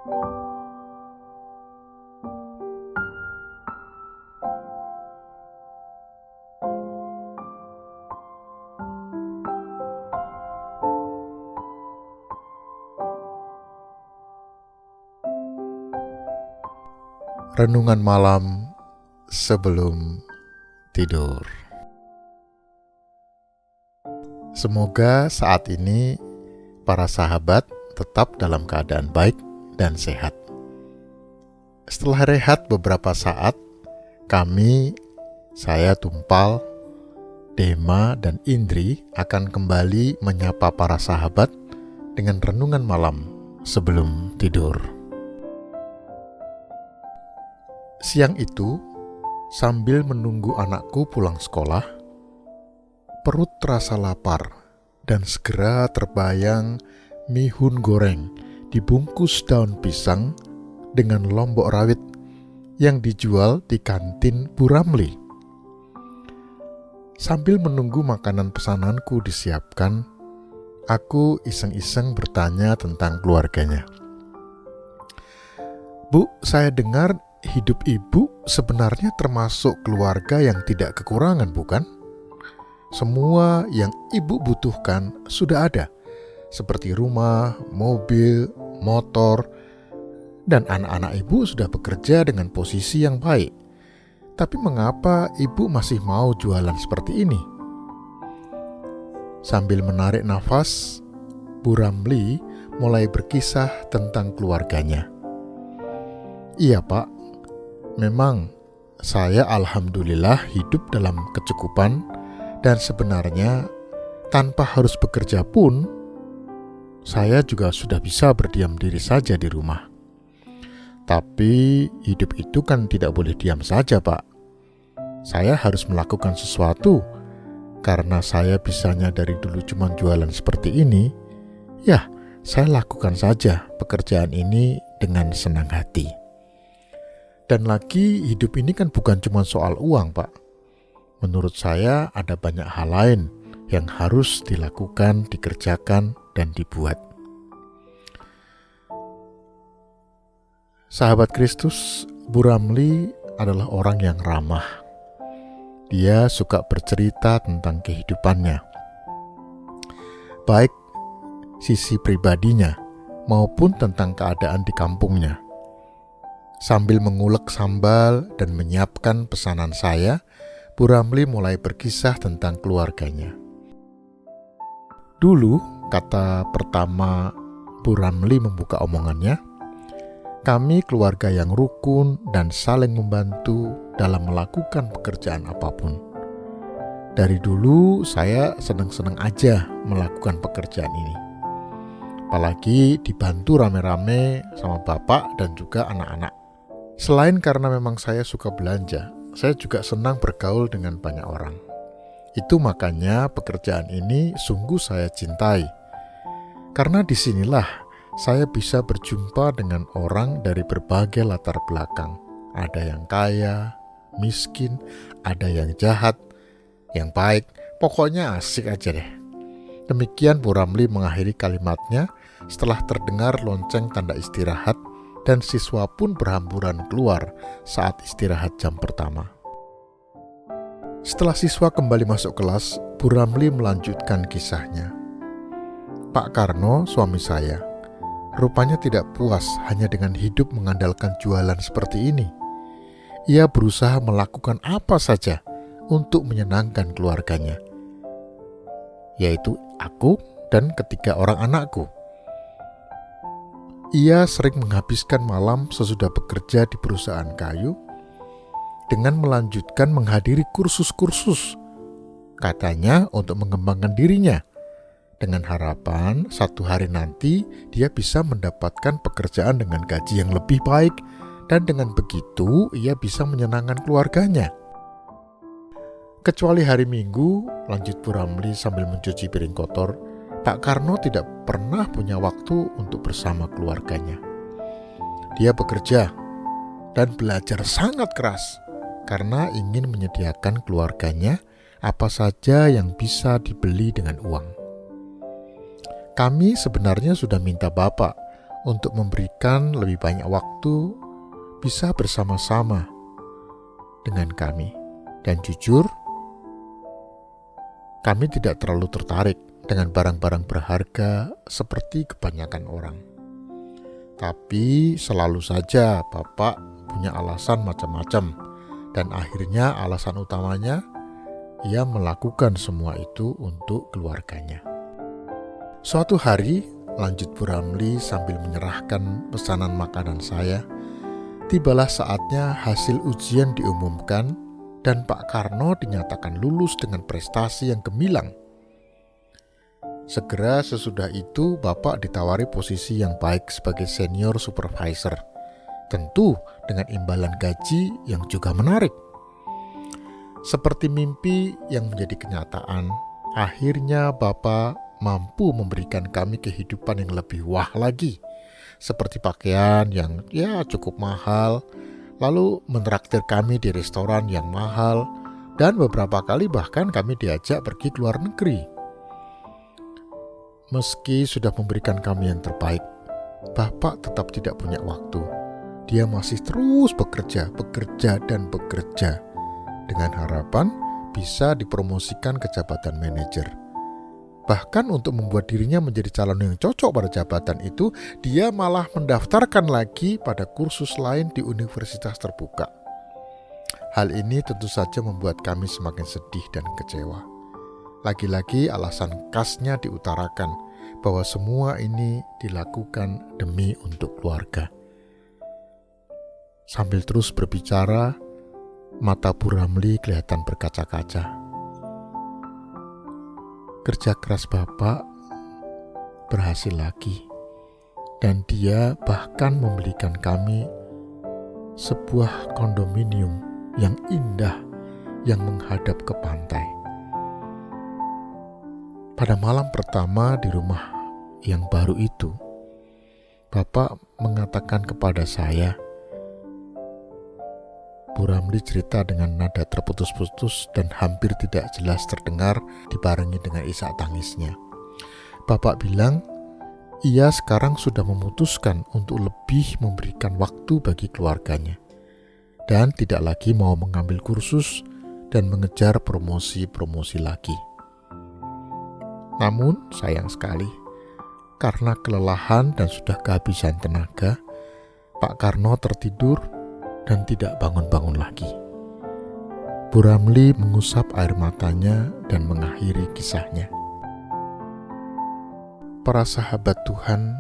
Renungan malam sebelum tidur. Semoga saat ini para sahabat tetap dalam keadaan baik dan sehat. Setelah rehat beberapa saat, saya Tumpal, Dema, dan Indri akan kembali menyapa para sahabat dengan renungan malam sebelum tidur. Siang itu, sambil menunggu anakku pulang sekolah, perut terasa lapar dan segera terbayang mihun goreng dibungkus daun pisang dengan lombok rawit yang dijual di kantin Bu Ramli. Sambil menunggu makanan pesananku disiapkan, aku iseng-iseng bertanya tentang keluarganya. "Bu, saya dengar hidup ibu sebenarnya termasuk keluarga yang tidak kekurangan, bukan? Semua yang ibu butuhkan sudah ada, seperti rumah, mobil, motor, dan anak-anak ibu sudah bekerja dengan posisi yang baik. Tapi mengapa ibu masih mau jualan seperti ini?" Sambil menarik nafas, Bu Ramli mulai berkisah tentang keluarganya. "Iya, Pak. Memang saya alhamdulillah hidup dalam kecukupan dan sebenarnya tanpa harus bekerja pun saya juga sudah bisa berdiam diri saja di rumah. Tapi hidup itu kan tidak boleh diam saja, Pak. Saya harus melakukan sesuatu karena saya bisanya dari dulu cuma jualan seperti ini. Ya, saya lakukan saja pekerjaan ini dengan senang hati. Dan lagi hidup ini kan bukan cuma soal uang, Pak. Menurut saya ada banyak hal lain yang harus dilakukan, dikerjakan, dan dibuat." Sahabat Kristus, Bu Ramli adalah orang yang ramah. Dia suka bercerita tentang kehidupannya, baik sisi pribadinya maupun tentang keadaan di kampungnya. Sambil mengulek sambal dan menyiapkan pesanan saya, Bu Ramli mulai berkisah tentang keluarganya. Dulu, kata pertama Bu Ramli membuka omongannya, "Kami keluarga yang rukun dan saling membantu dalam melakukan pekerjaan apapun. Dari dulu saya senang-senang aja melakukan pekerjaan ini. Apalagi dibantu rame-rame sama bapak dan juga anak-anak. Selain karena memang saya suka belanja, saya juga senang bergaul dengan banyak orang. Itu makanya pekerjaan ini sungguh saya cintai. Karena disinilah saya bisa berjumpa dengan orang dari berbagai latar belakang. Ada yang kaya, miskin, ada yang jahat, yang baik. Pokoknya asik aja deh." Demikian Bu Ramli mengakhiri kalimatnya setelah terdengar lonceng tanda istirahat dan siswa pun berhamburan keluar saat istirahat jam pertama. Setelah siswa kembali masuk kelas, Bu Ramli melanjutkan kisahnya. "Pak Karno, suami saya, rupanya tidak puas hanya dengan hidup mengandalkan jualan seperti ini. Ia berusaha melakukan apa saja untuk menyenangkan keluarganya, yaitu aku dan ketiga orang anakku. Ia sering menghabiskan malam sesudah bekerja di perusahaan kayu dengan melanjutkan menghadiri kursus-kursus, katanya untuk mengembangkan dirinya, dengan harapan satu hari nanti dia bisa mendapatkan pekerjaan dengan gaji yang lebih baik, dan dengan begitu ia bisa menyenangkan keluarganya. Kecuali hari Minggu," lanjut Bu Ramli sambil mencuci piring kotor, "Pak Karno tidak pernah punya waktu untuk bersama keluarganya. Dia bekerja dan belajar sangat keras karena ingin menyediakan keluarganya apa saja yang bisa dibeli dengan uang. Kami sebenarnya sudah minta Bapak untuk memberikan lebih banyak waktu bisa bersama-sama dengan kami. Dan jujur, kami tidak terlalu tertarik dengan barang-barang berharga seperti kebanyakan orang. Tapi selalu saja Bapak punya alasan macam-macam, dan akhirnya alasan utamanya ia melakukan semua itu untuk keluarganya. Suatu hari, lanjut Bu Ramli sambil menyerahkan pesanan makanan saya, tibalah saatnya hasil ujian diumumkan dan Pak Karno dinyatakan lulus dengan prestasi yang gemilang. Segera sesudah itu Bapak ditawari posisi yang baik sebagai senior supervisor, tentu dengan imbalan gaji yang juga menarik. Seperti mimpi yang menjadi kenyataan, akhirnya Bapak mampu memberikan kami kehidupan yang lebih wah lagi, seperti pakaian yang cukup mahal, lalu menraktir kami di restoran yang mahal, dan beberapa kali bahkan kami diajak pergi ke luar negeri. Meski sudah memberikan kami yang terbaik, Bapak tetap tidak punya waktu. Dia masih terus bekerja dengan harapan bisa dipromosikan ke jabatan manajer. Bahkan untuk membuat dirinya menjadi calon yang cocok pada jabatan itu, dia malah mendaftarkan lagi pada kursus lain di universitas terbuka. Hal ini tentu saja membuat kami semakin sedih dan kecewa. Lagi-lagi alasan khasnya diutarakan bahwa semua ini dilakukan demi untuk keluarga. Sambil terus berbicara, mata Bu Ramli kelihatan berkaca-kaca. Kerja keras Bapak berhasil lagi, dan dia bahkan membelikan kami sebuah kondominium yang indah yang menghadap ke pantai. Pada malam pertama di rumah yang baru itu, Bapak mengatakan kepada saya, Bu Ramli cerita dengan nada terputus-putus dan hampir tidak jelas terdengar dibarengi dengan isak tangisnya. Bapak bilang, ia sekarang sudah memutuskan untuk lebih memberikan waktu bagi keluarganya dan tidak lagi mau mengambil kursus dan mengejar promosi-promosi lagi. Namun sayang sekali, karena kelelahan dan sudah kehabisan tenaga, Pak Karno tertidur dan tidak bangun-bangun lagi. Bu Ramli mengusap air matanya dan mengakhiri kisahnya. Para sahabat Tuhan,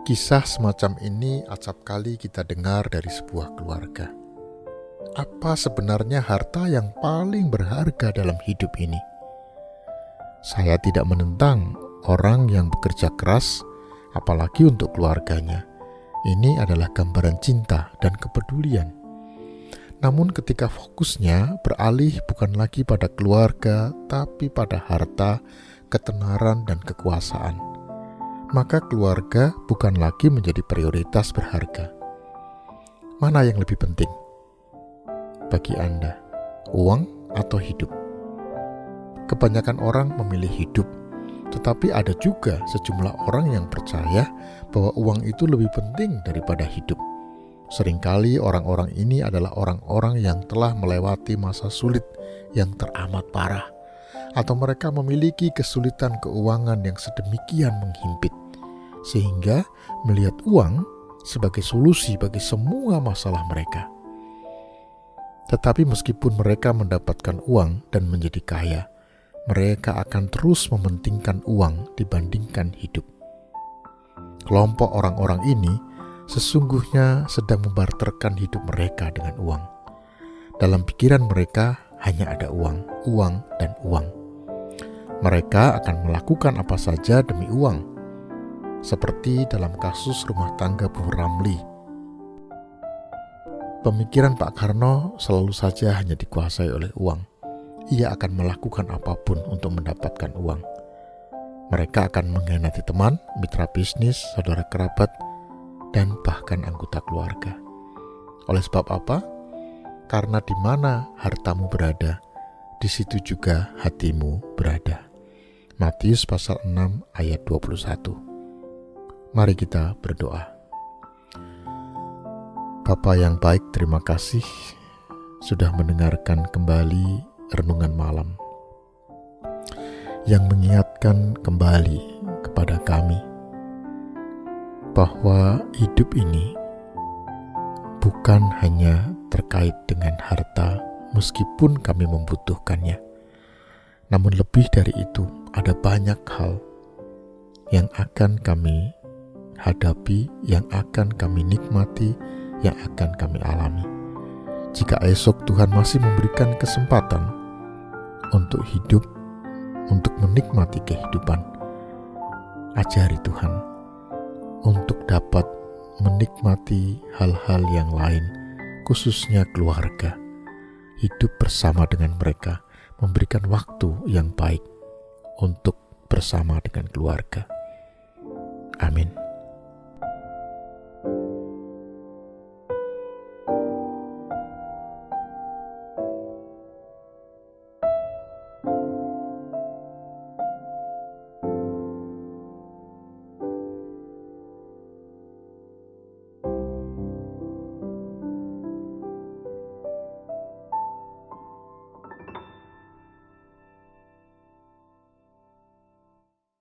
kisah semacam ini acap kali kita dengar dari sebuah keluarga. Apa sebenarnya harta yang paling berharga dalam hidup ini? Saya tidak menentang orang yang bekerja keras, apalagi untuk keluarganya. Ini adalah gambaran cinta dan kepedulian. Namun ketika fokusnya beralih bukan lagi pada keluarga, tapi pada harta, ketenaran, dan kekuasaan, maka keluarga bukan lagi menjadi prioritas berharga. Mana yang lebih penting bagi Anda, uang atau hidup? Kebanyakan orang memilih hidup, tetapi ada juga sejumlah orang yang percaya bahwa uang itu lebih penting daripada hidup. Seringkali orang-orang ini adalah orang-orang yang telah melewati masa sulit yang teramat parah, atau mereka memiliki kesulitan keuangan yang sedemikian menghimpit, sehingga melihat uang sebagai solusi bagi semua masalah mereka. Tetapi meskipun mereka mendapatkan uang dan menjadi kaya, mereka akan terus mementingkan uang dibandingkan hidup. Kelompok orang-orang ini sesungguhnya sedang membarterkan hidup mereka dengan uang. Dalam pikiran mereka hanya ada uang, uang, dan uang. Mereka akan melakukan apa saja demi uang, seperti dalam kasus rumah tangga Bu Ramli. Pemikiran Pak Karno selalu saja hanya dikuasai oleh uang. Ia akan melakukan apapun untuk mendapatkan uang. Mereka akan mengkhianati teman, mitra bisnis, saudara kerabat, dan bahkan anggota keluarga. Oleh sebab apa? Karena di mana hartamu berada, di situ juga hatimu berada. Matius pasal 6 ayat 21. Mari kita berdoa. Bapa yang baik, terima kasih sudah mendengarkan kembali renungan malam yang mengingatkan kembali kepada kami bahwa hidup ini bukan hanya terkait dengan harta meskipun kami membutuhkannya. Namun lebih dari itu, ada banyak hal yang akan kami hadapi, yang akan kami nikmati, yang akan kami alami. Jika esok Tuhan masih memberikan kesempatan untuk hidup, untuk menikmati kehidupan, ajari Tuhan untuk dapat menikmati hal-hal yang lain, khususnya keluarga, hidup bersama dengan mereka, memberikan waktu yang baik untuk bersama dengan keluarga. Amin.